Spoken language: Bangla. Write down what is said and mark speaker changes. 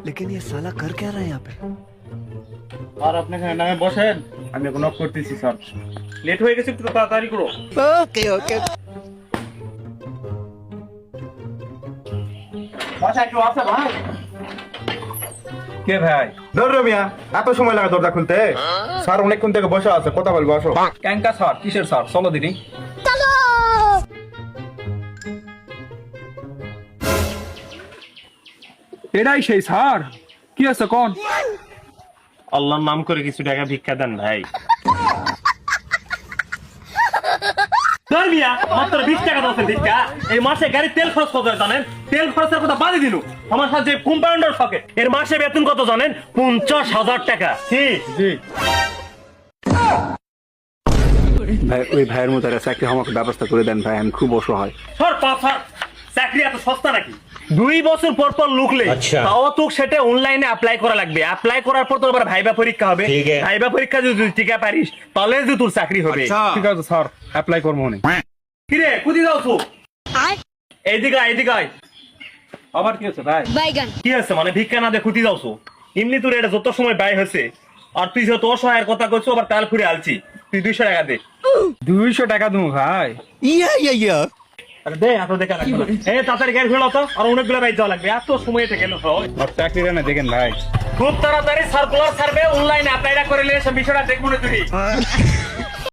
Speaker 1: लेकिन ये साला कर क्या रहा है यहाँ पे?
Speaker 2: আর আপনি এখানে নামে বসেন, আমি এখন নক করতেছি স্যার। লেট হয়ে গেছে, একটু তাড়াতাড়ি করো।
Speaker 1: Okay okay.
Speaker 2: বাসা একটু আছে ভাই।
Speaker 3: কে ভাই?
Speaker 4: ধর মিয়া, এত সময় লাগে দরজা খুলতে? স্যার অনেকক্ষণ থেকে বসে আছে, কথা বলবো, আসো।
Speaker 3: ক্যাঙ্কা স্যার, কিসের স্যার? চলো দিদি। এটাই সেই স্যার। কি আছে কোন?
Speaker 2: আল্লাহর নাম করে কিছু টাকা ভিক্ষা দেন ভাই। ধর মিয়া, মাত্র 20 টাকা দাও ভিক্ষা। এই মাসে গাড়ির তেল খরচ কত হয় জানেন? তেল খরচের কথা বাদই দিনু। আমার সাথে যে কম্পাউন্ডার থাকে, এর মাসে বেতন কত জানেন? 50,000 টাকা। কি?
Speaker 4: জি।
Speaker 3: ভাই ওই ভাইয়ের মতো একটা চাকরি আমাকে ব্যবস্থা করে দেন ভাই, আমি খুব অসহায়।
Speaker 2: সর পাফার, চাকরি এত সস্তা নাকি? 2 বছর পর পর লুকলে তাও তো সেটা অনলাইনে অ্যাপ্লাই করা লাগবে। অ্যাপ্লাই করার পর তোর আবার ভাইবা পরীক্ষা হবে। ভাইবা পরীক্ষা যদি তুই টিকা পারিস তাহলে যে তোর চাকরি হবে।
Speaker 3: ঠিক আছে স্যার, অ্যাপ্লাই করবো না।
Speaker 2: কি রে, কুদি যাও তো? এইদিকে আয়, এইদিকে আয়।
Speaker 3: আবার কি আছে ভাই?
Speaker 2: কি আছে মানে ভিক্ষা না দিয়ে খুঁটি যাওছো? এমনি তোর এটা যত সময় ব্যয় হয়েছে, আর তুই যত অসহায়ের কথা কইছো, আবার তাল ফুরে আলছি। তুই 200 টাকা দে।
Speaker 3: 200 টাকা দেবো ভাই?
Speaker 2: আরে দে, এত দেখা লাগবে না। তাড়াতাড়ি গাড়ি ঘোরাও তো, আর অনেকগুলো বাইক যাওয়া লাগবে। এত সময় এটা কেন হয়?
Speaker 3: আর চাকরিটা না দেখেন ভাই।
Speaker 2: খুব তাড়াতাড়ি সার্কুলার সার্ভে অনলাইনে অ্যাপ্লাইটা করে নিয়ে এসে বিষয়টা দেখবো না তুই।